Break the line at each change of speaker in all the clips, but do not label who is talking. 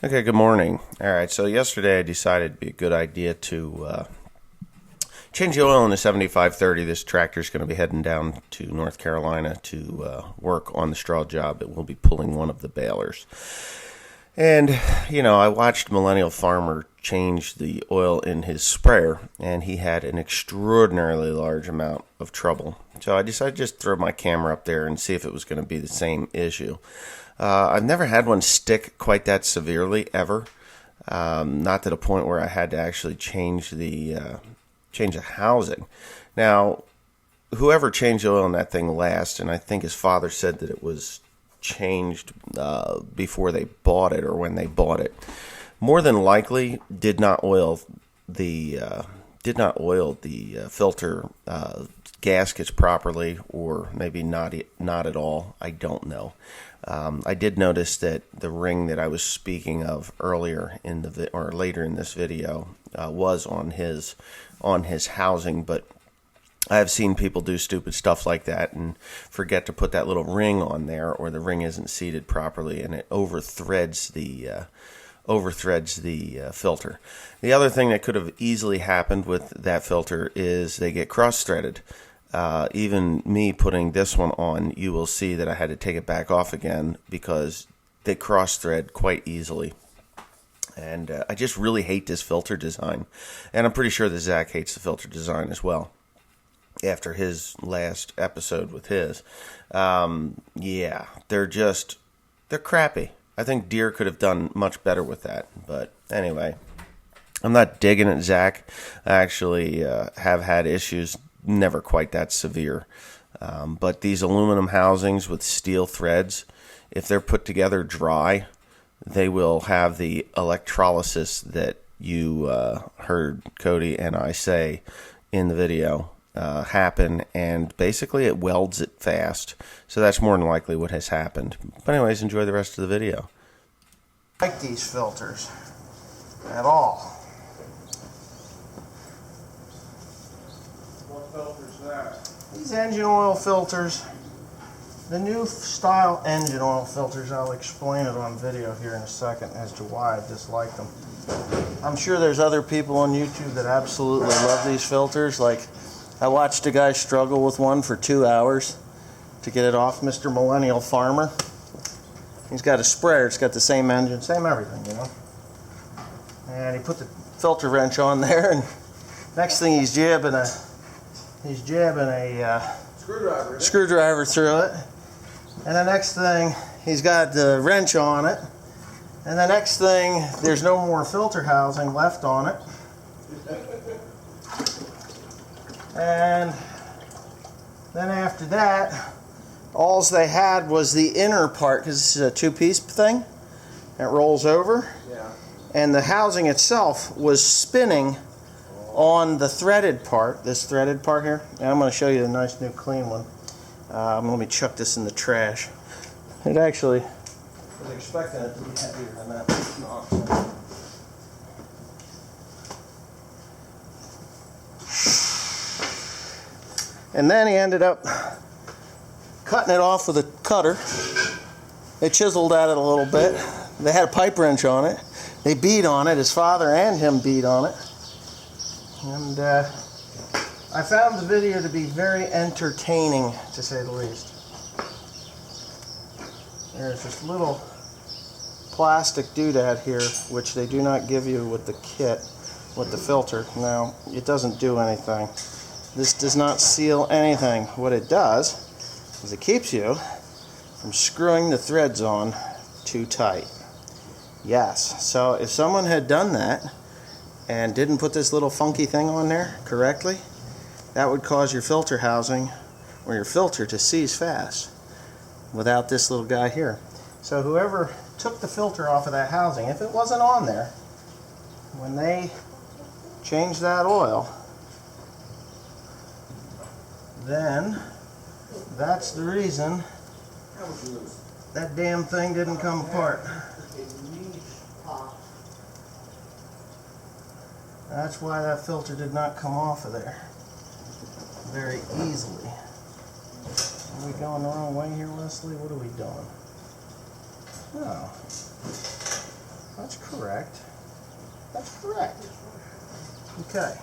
Okay, good morning. All right, so yesterday I decided it'd be a good idea to change the oil in the 7530. This tractor is going to be heading down to North Carolina to work on the straw job. It will be pulling one of the balers. And, I watched Millennial Farmer change the oil in his sprayer, and he had an extraordinarily large amount of trouble. So I decided to just throw my camera up there and see if it was going to be the same issue. I've never had one stick quite that severely, ever. Not to the point where I had to actually change the housing. Now, whoever changed the oil in that thing last, and I think his father said that it was changed before they bought it or when they bought it, more than likely did not oil the filter gaskets properly, or maybe not at all. I don't know. I did notice that the ring that I was speaking of earlier in later in this video was on his housing, but I have seen people do stupid stuff like that and forget to put that little ring on there, or the ring isn't seated properly and it overthreads the filter. The other thing that could have easily happened with that filter is they get cross-threaded. Even me putting this one on, you will see that I had to take it back off again because they cross-thread quite easily. And I just really hate this filter design. And I'm pretty sure that Zach hates the filter design as well, after his last episode with his. Yeah, they're crappy. I think Deere could have done much better with that. But anyway, I'm not digging at Zach. I actually have had issues, never quite that severe. But these aluminum housings with steel threads, if they're put together dry, they will have the electrolysis that you heard Cody and I say in the video happen, and basically it welds it fast. So that's more than likely what has happened. But anyways, enjoy the rest of the video.
I don't like these filters at all.
What filter's that?
These engine oil filters, the new style engine oil filters, I'll explain it on video here in a second as to why I dislike them. I'm sure there's other people on YouTube that absolutely love these filters. Like, I watched a guy struggle with one for 2 hours to get it off, Mr. Millennial Farmer. He's got a sprayer, it's got the same engine, same everything, And he put the filter wrench on there, and next thing he's jabbing a screwdriver through it. And the next thing, he's got the wrench on it. And the next thing, there's no more filter housing left on it. And then after that, all they had was the inner part, because this is a two-piece thing. It rolls over.
Yeah.
And the housing itself was spinning on the threaded part, this threaded part here. And I'm going to show you a nice new clean one. Let me chuck this in the trash. It actually, I was expecting it to be heavier than that, but it's not. And then he ended up cutting it off with a cutter. They chiseled at it a little bit. They had a pipe wrench on it. They beat on it. His father and him beat on it. And I found the video to be very entertaining, to say the least. There's this little plastic doodad here, which they do not give you with the kit, with the filter. Now, it doesn't do anything. This does not seal anything. What it does is it keeps you from screwing the threads on too tight. Yes, so if someone had done that and didn't put this little funky thing on there correctly, that would cause your filter housing or your filter to seize fast without this little guy here. So whoever took the filter off of that housing, if it wasn't on there, when they changed that oil, then that's the reason that damn thing didn't come apart. That's why that filter did not come off of there very easily. Are we going the wrong way here, Leslie? What are we doing? No. That's correct. That's correct. Okay.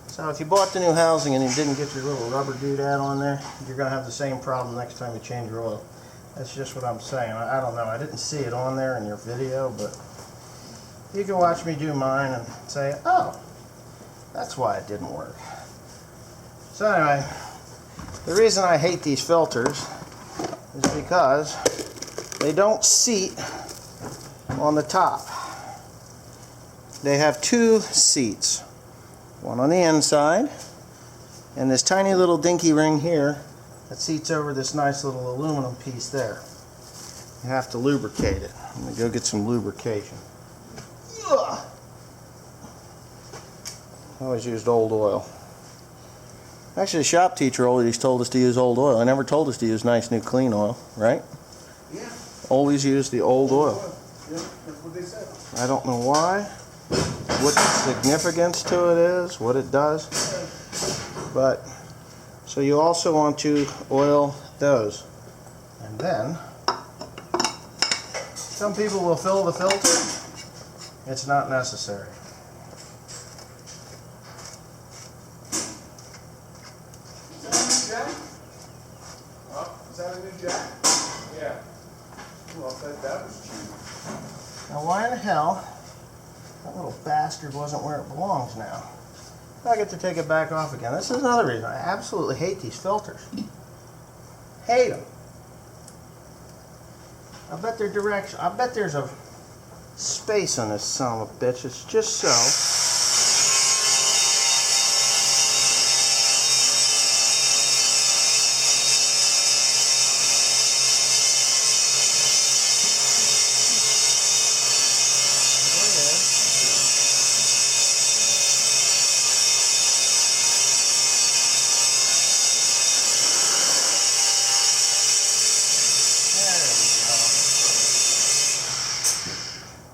So if you bought the new housing and you didn't get your little rubber doodad on there, you're going to have the same problem next time you change your oil. That's just what I'm saying. I don't know. I didn't see it on there in your video, but you can watch me do mine and say, oh, that's why it didn't work. So anyway, the reason I hate these filters is because they don't seat on the top. They have two seats. One on the inside, and this tiny little dinky ring here that seats over this nice little aluminum piece there. You have to lubricate it. I'm going to go get some lubrication. Ugh. I always used old oil. Actually, the shop teacher always told us to use old oil. I never told us to use nice new clean oil, right?
Yeah.
Always use the old oil.
Yeah, that's what they said.
I don't know why, what the significance to it is, what it does, but so you also want to oil those. And then some people will fill the filter. It's not necessary.
Is that a new jack? Oh, is that a new jack? Yeah. Well, that was cheap.
Now why in the hell that little bastard wasn't where it belongs now? I get to take it back off again. This is another reason I absolutely hate these filters. Hate them. I bet they're direction. I bet there's a space on this son of a bitch. It's just so.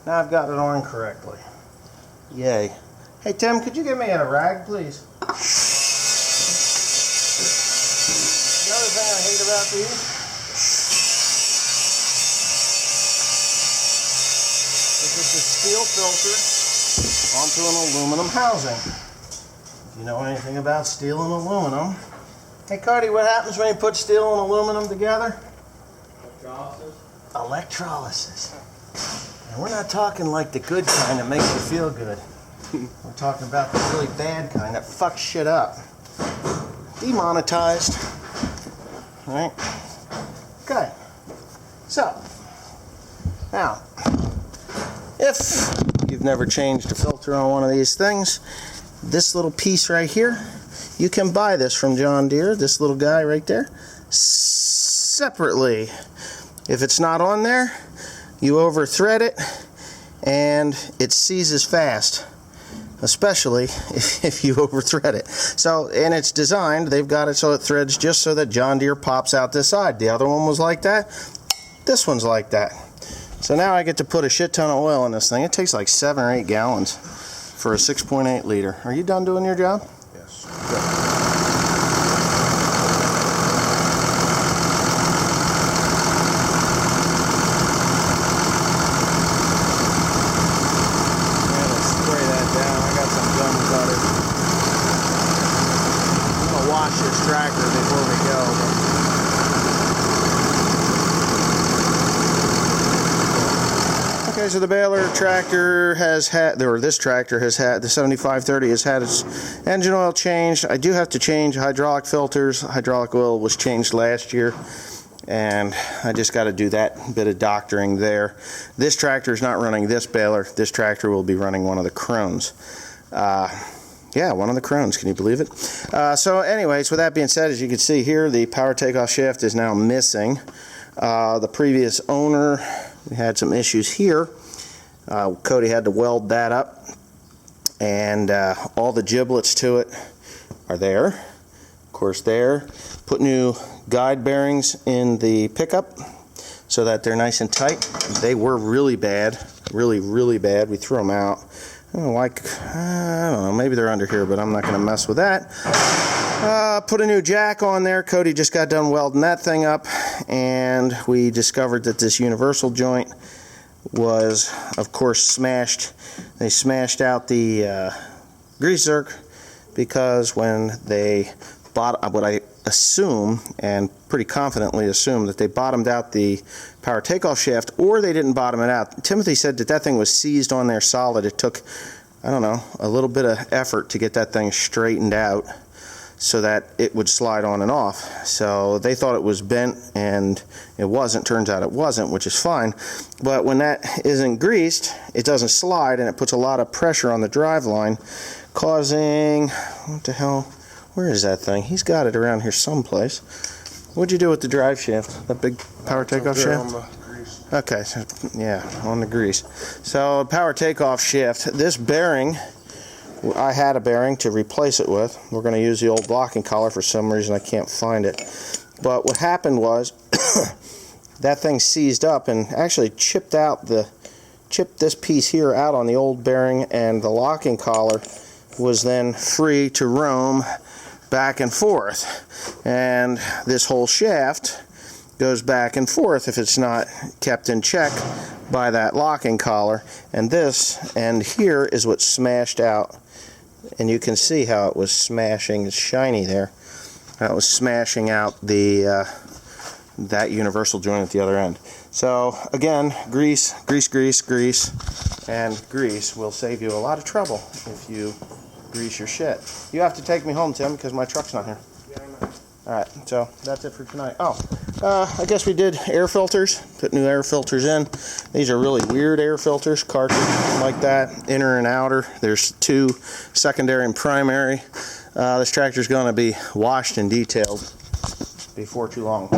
Now I've got it on correctly. Yay. Hey Tim, could you give me a rag, please? Another thing I hate about these is it's a steel filter onto an aluminum housing. If you know anything about steel and aluminum. Hey Cardi, what happens when you put steel and aluminum together?
Electrolysis.
Electrolysis. And we're not talking like the good kind that makes you feel good. We're talking about the really bad kind that fucks shit up. Demonetized. Right? Okay. So, now, if you've never changed a filter on one of these things, this little piece right here, you can buy this from John Deere, this little guy right there, separately. If it's not on there, you over thread it and it seizes fast, especially if you over thread it. So, and it's designed, they've got it so it threads just so that John Deere pops out this side. The other one was like that, this one's like that. So now I get to put a shit ton of oil in this thing. It takes like 7 or 8 gallons for a 6.8 liter. Are you done doing your job?
Yes.
Good. Wash this tractor before we go. Okay, so the Baler tractor has had, or this tractor has had, the 7530 has had its engine oil changed. I do have to change hydraulic filters. Hydraulic oil was changed last year, and I just got to do that bit of doctoring there. This tractor is not running this Baler. This tractor will be running one of the Crones. Yeah, one of the Crones. Can you believe it? So anyways, with that being said, as you can see here, the power takeoff shaft is now missing. The previous owner, we had some issues here. Cody had to weld that up, and all the giblets to it are there. Of course, there. Put new guide bearings in the pickup so that they're nice and tight. They were really bad, really bad. We threw them out. I don't know, maybe they're under here, but I'm not going to mess with that. Put a new jack on there. Cody just got done welding that thing up, and we discovered that this universal joint was, of course, smashed. They smashed out the grease zerk because when they bought what I assume, and pretty confidently assume, that they bottomed out the power takeoff shaft, or they didn't bottom it out. Timothy said that that thing was seized on there solid. It took, I don't know, a little bit of effort to get that thing straightened out so that it would slide on and off. So they thought it was bent, and it wasn't. Turns out it wasn't, which is fine. But when that isn't greased, it doesn't slide, and it puts a lot of pressure on the drive line, causing, what the hell, where is that thing? He's got it around here someplace. What'd you do with the drive shaft? That big power takeoff shaft?
On the grease.
Okay, so, yeah, on the grease. So power takeoff shaft, this bearing, I had a bearing to replace it with. We're going to use the old locking collar. For some reason I can't find it. But what happened was that thing seized up and actually chipped this piece here out on the old bearing, and the locking collar was then free to roam back and forth. And this whole shaft goes back and forth if it's not kept in check by that locking collar. And this end here is what smashed out. And you can see how it was smashing. It's shiny there. That was smashing out the that universal joint at the other end. So again, grease, grease, grease, grease, and grease will save you a lot of trouble if you grease your shit. You have to take me home, Tim, because my truck's not here.
Yeah, I know.
Alright, so that's it for tonight. Oh, I guess we did air filters. Put new air filters in. These are really weird air filters, cartridge like that, inner and outer. There's two, secondary and primary. This tractor's going to be washed and detailed before too long.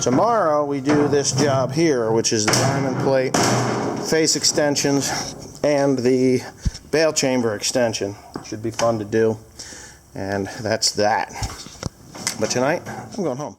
Tomorrow we do this job here, which is the diamond plate, face extensions, and the bail chamber extension. Should be fun to do. And that's that. But tonight, I'm going home.